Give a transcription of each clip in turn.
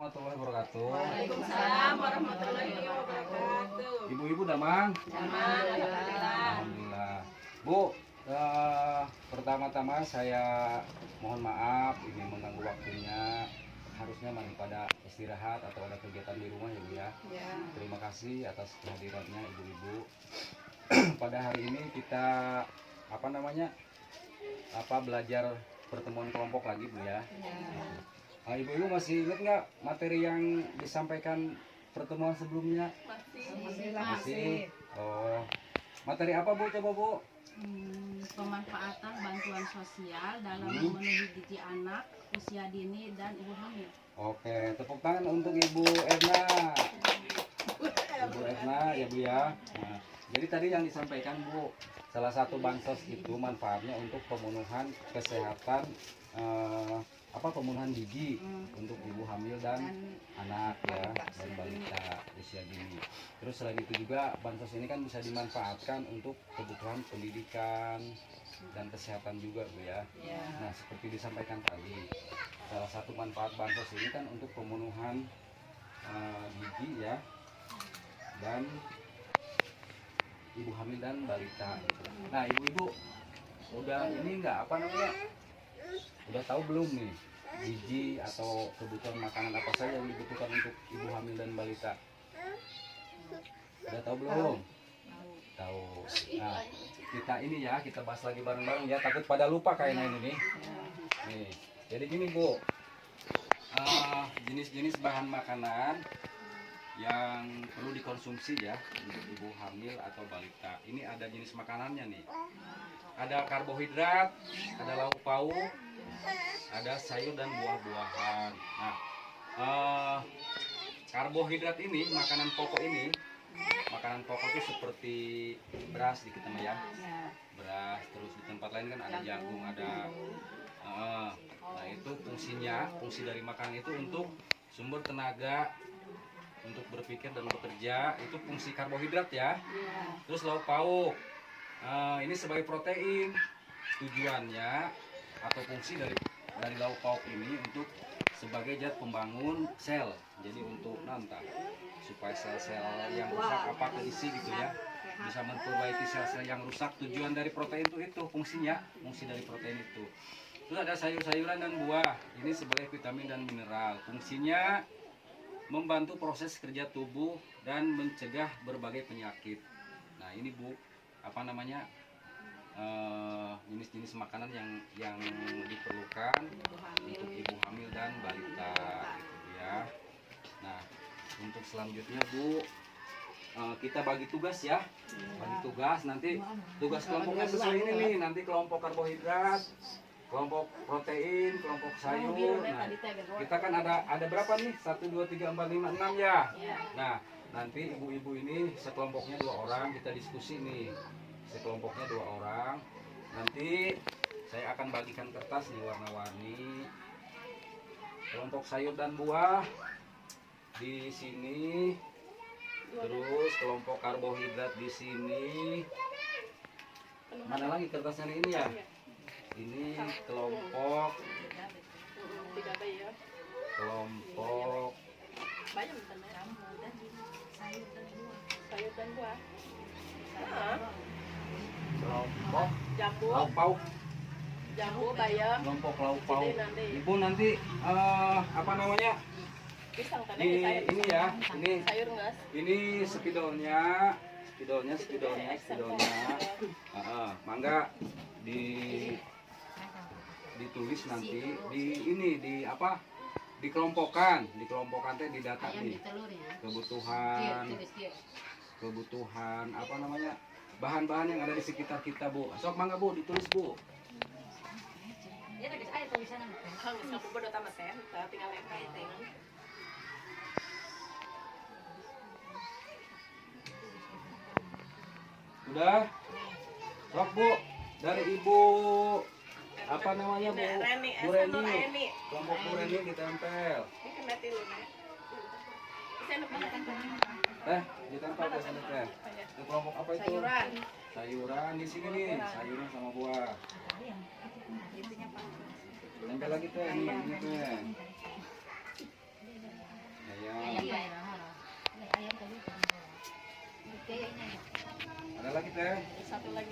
Warahmatullahi wabarakatuh. Waalaikumsalam warahmatullahi wabarakatuh. Ibu-ibu damang? Damang, alhamdulillah. Alhamdulillah. Bu, pertama-tama saya mohon maaf ini mengganggu waktunya. Harusnya masih pada istirahat atau ada kegiatan di rumah ya Bu ya. Ya. Terima kasih atas kehadirannya ibu-ibu. Pada hari ini kita belajar pertemuan kelompok lagi Bu ya. Ibu-ibu masih ingat nggak materi yang disampaikan pertemuan sebelumnya? Masih. Oh, materi apa Bu? Coba Bu. Pemanfaatan bantuan sosial dalam memenuhi gizi anak usia dini dan ibu hamil. Oke, tepuk tangan untuk Ibu Erna. Ibu Erna ya Bu ya. Nah, jadi tadi yang disampaikan Bu, salah satu bansos itu manfaatnya untuk pemenuhan kesehatan pemenuhan gizi untuk ibu hamil dan anak ya dan balita usia dini. Terus selain itu juga bansos ini kan bisa dimanfaatkan untuk kebutuhan pendidikan dan kesehatan juga Bu ya. Nah, seperti disampaikan tadi, salah satu manfaat bansos ini kan untuk pemenuhan gizi ya dan ibu hamil dan balita gitu. Nah, ibu-ibu udah ini enggak udah tahu belum nih gizi atau kebutuhan makanan apa saja yang dibutuhkan untuk ibu hamil dan balita? Udah tahu belum? Tahu. Nah, kita bahas lagi bareng-bareng ya, takut pada lupa kayaknya ini nih. Nih, jadi gini Bu, jenis-jenis bahan makanan yang perlu dikonsumsi ya untuk ibu hamil atau balita. Ini ada jenis makanannya nih. Ada karbohidrat, ada lauk pauk, ada sayur dan buah-buahan. Nah, karbohidrat ini, makanan pokok itu seperti beras di kita ya. Beras, terus di tempat lain kan ada jagung, ada. Nah, itu fungsi dari makanan itu untuk sumber tenaga, untuk berpikir dan bekerja, itu fungsi karbohidrat ya. Terus lauk pauk, ini sebagai protein. Tujuannya atau fungsi dari lauk pauk ini untuk sebagai zat pembangun sel. Jadi untuk supaya sel-sel yang rusak keisi gitu ya, bisa memperbaiki sel-sel yang rusak. Tujuan dari protein itu fungsi dari protein itu. Terus ada sayur-sayuran dan buah, ini sebagai vitamin dan mineral. Fungsinya membantu proses kerja tubuh dan mencegah berbagai penyakit. Nah, ini Bu, jenis-jenis makanan yang diperlukan untuk ibu hamil dan balita gitu ya. Nah, untuk selanjutnya Bu, kita bagi tugas ya. Bagi tugas, nanti tugas kelompoknya sesuai ini nih. Nanti kelompok karbohidrat, kelompok protein, kelompok sayur. Nah, kita kan ada berapa nih? 1, 2, 3, 4, 5, 6 ya. Nah, nanti ibu-ibu ini sekelompoknya 2 orang, kita diskusi nih. Sekelompoknya 2 orang. Nanti saya akan bagikan kertas nih warna-warni. Kelompok sayur dan buah di sini. Terus kelompok karbohidrat di sini. Mana lagi kertasnya ini ya? Ini kelompok Jambu, lauk pauk. bayam, Kelompok lauk pauk. Ibu nanti pisang kan ini ya, sayur nggak? ini spidolnya. Mangga ditulis nanti dikelompokkan teh di data nih kebutuhan bahan-bahan yang ada di sekitar kita Bu. Sok mangga Bu, ditulis Bu. Udah? Sok Bu, dari Ibu Bu Reni. Kelompok Bu Reni ditempel. Ditempel ke sana teh. Itu kelompok apa itu? Sayuran di sini nih, sayuran sama buah. Tempel lagi teh, ini teh.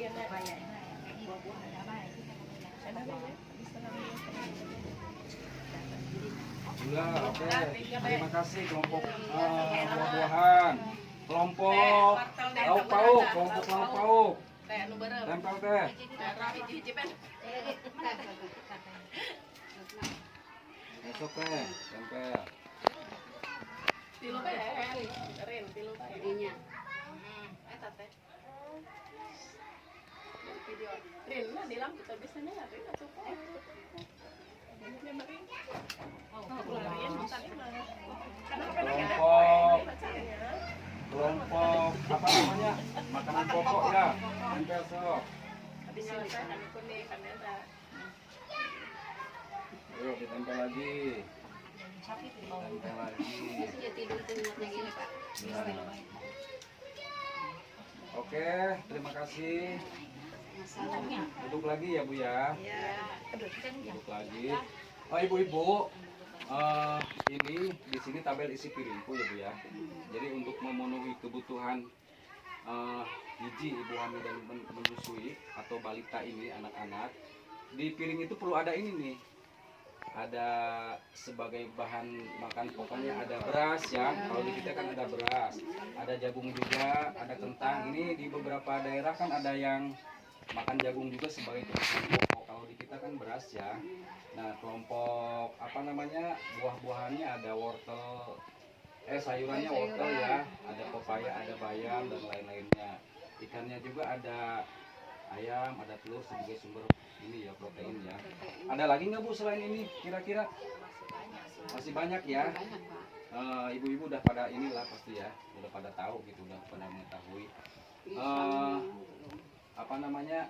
Nak. Supaya buah-buahan apa itu Ada nih, bisa ngambil. Gula, oke. Terima kasih kelompok buah-buahan. Kelompok lauk pauk, kelompok lauk pauk. Teh anu beureup. Tempel teh. Nah, hiji-hijipan. Besok teh, tempel. Tilu bae, Rin, tilu bae. Ininya. Eta teh. Dari video. Rin, nah di lampu teh biasanya Rin atuh kok. Ini mah Rin. Rin, bukan ini mah. Kelompok apa namanya? Makanan pokok ya. Tempel sok. Habis ini teh anu kuning kan eta. Yuk ditempel lagi. Tempel lagi. Nah. Oke, terima kasih. Duduk lagi ya Bu ya. Duduk lagi. Oh ibu-ibu, ini di sini tabel isi piringku ya Bu ya. Jadi untuk memenuhi kebutuhan gizi ibu hamil dan menyusui atau balita ini anak-anak, di piring itu perlu ada ini nih. Ada sebagai bahan makan pokoknya ada beras ya. Kalau di kita kan ada beras, ada jagung juga, ada kentang. Ini di beberapa daerah kan ada yang makan jagung juga sebagai kebutuhan pokok. Kalau di kita kan beras ya. Nah, kelompok apa namanya buah-buahannya ada wortel, sayurannya wortel ya, ada pepaya, ada bayam dan lain-lainnya. Ikannya juga ada ayam, ada telur sebagai sumber ini ya protein ya. Ada lagi nggak Bu selain ini kira-kira? Masih banyak ya. Ibu-ibu udah pada inilah pasti ya, udah pada tahu gitu, udah pada mengetahui. Apa namanya?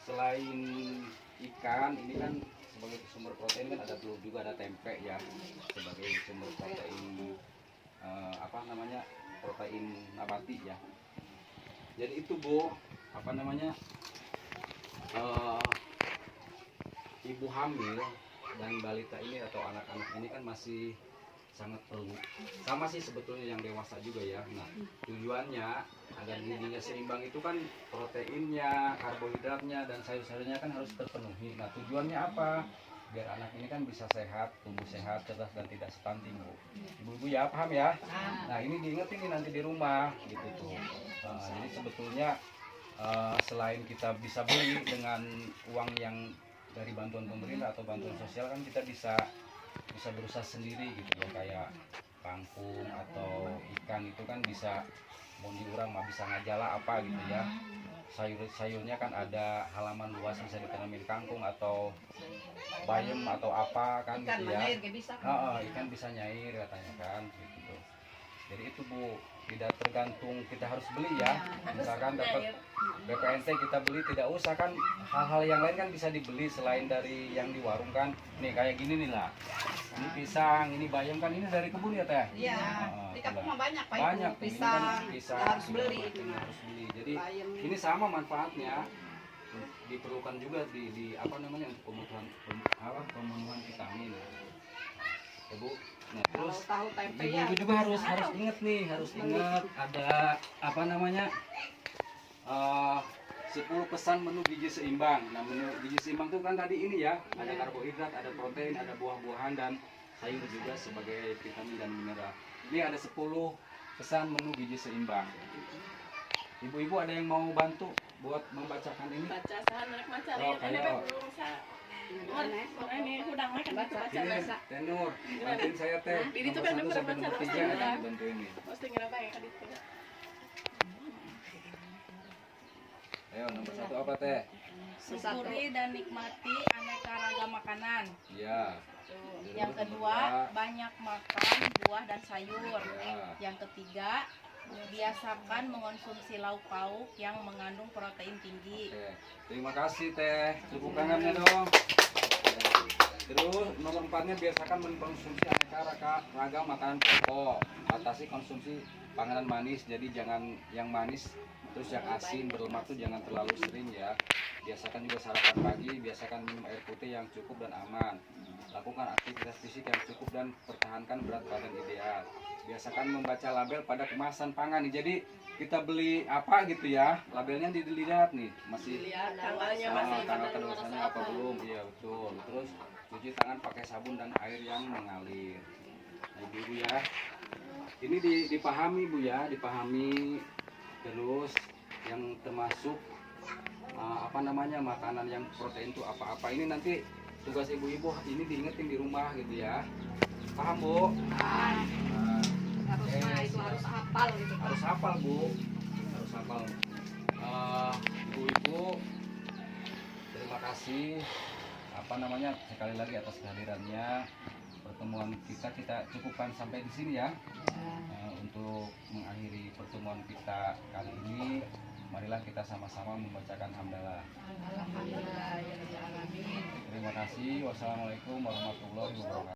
Selain ikan, ini kan sebagai sumber protein kan ada telur juga, ada tempe ya sebagai sumber protein apa namanya protein nabati ya. Jadi itu Bu, apa namanya ibu hamil dan balita ini atau anak-anak ini kan masih sangat perlu, sama sih sebetulnya yang dewasa juga ya. Nah tujuannya agar gizinya seimbang itu kan proteinnya, karbohidratnya dan sayur-sayurnya kan harus terpenuhi. Nah tujuannya apa? Biar anak ini kan bisa sehat, tumbuh sehat, cerdas dan tidak stunting Bu. Ibu-ibu ya paham ya? Nah ini diingetin nih nanti di rumah gitu tuh. Jadi sebetulnya selain kita bisa beli dengan uang yang dari bantuan pemerintah atau bantuan sosial kan kita bisa berusaha sendiri gitu loh, kayak kangkung atau ikan itu kan bisa mau diurang mah bisa ngajala apa gitu ya. Sayurnya kan ada halaman luas bisa ditanamin kangkung atau bayam atau apa kan gitu ya. Ikan bisa nyair katanya kan gitu. Jadi itu Bu, tidak tergantung kita harus beli ya. Misalkan dapat BPNT kita beli, tidak usah kan, hal-hal yang lain kan bisa dibeli selain dari yang di warung kan. Nih kayak gini nih lah, ini pisang, ini bayam kan, ini dari kebun ya Teh? Iya, di kampung mah banyak Pak. Banyak, Itu. ini kan Pisang, harus beli. harus beli. Jadi Bayam. ini sama manfaatnya, diperlukan juga di apa namanya untuk pemenuhan vitamin ya Bu. Nah terus Tahu tempe ya. ibu juga harus inget nih, harus inget ada apa namanya 10 pesan menu gizi seimbang. Nah menu gizi seimbang itu kan tadi ini ya, ada karbohidrat, ada protein, ada buah-buahan dan sayur juga sebagai vitamin dan mineral. Ini ada 10 pesan menu gizi seimbang. Ibu-ibu ada yang mau bantu buat membacakan ini? Baca sahan anak maca Oh, Rin. Ini kayak- belum sa. Ini hudang mah kan baca Ini bahasa. Tenur, bantuin saya Teh. Di situ Nomor kan 1 nomor sampai baca nomor 3 bahasa. ada dibantuin nih. Mesti ngira bae ka ditu. Ayo nomor 1 apa Teh? Syukuri dan nikmati aneka ragam makanan. Iya. Yang kedua, banyak makan buah dan sayur. Ya. Yang ketiga, biasakan mengonsumsi lauk pauk yang mengandung protein tinggi. Oke, terima kasih Teh. Tepuk tangannya dong. Terus nomor 4-nya biasakan mengkonsumsi aneka ragam makanan pokok. Atasi konsumsi panganan manis. Jadi jangan yang manis terus yang asin berlemak tuh jangan terlalu sering ya. Biasakan juga sarapan pagi, biasakan minum air putih yang cukup dan aman. Lakukan aktivitas fisik yang cukup dan pertahankan berat badan ideal. Biasakan membaca label pada kemasan pangan nih. Jadi kita beli apa gitu ya, labelnya dilihat nih, masih Lihat tanggalnya masih tanggal pada kadaluarsanya apa belum. Iya betul. Terus cuci tangan pakai sabun dan air yang mengalir. Nah, ibu ya, ini dipahami Bu ya, dipahami. Terus yang termasuk apa namanya, makanan yang protein itu apa-apa, ini nanti tugas ibu-ibu ini diingetin di rumah gitu ya. Paham Bu? Nah, Harus itu harus hafal gitu. harus hafal Bu, harus hafal. Ibu-ibu, terima kasih apa namanya sekali lagi atas kehadirannya. Pertemuan kita cukupkan sampai di sini ya. Untuk mengakhiri pertemuan kita kali ini, marilah kita sama-sama membacakan hamdalah. Alhamdulillah ya Rabbil alamin. Terima kasih. Wassalamualaikum warahmatullahi wabarakatuh.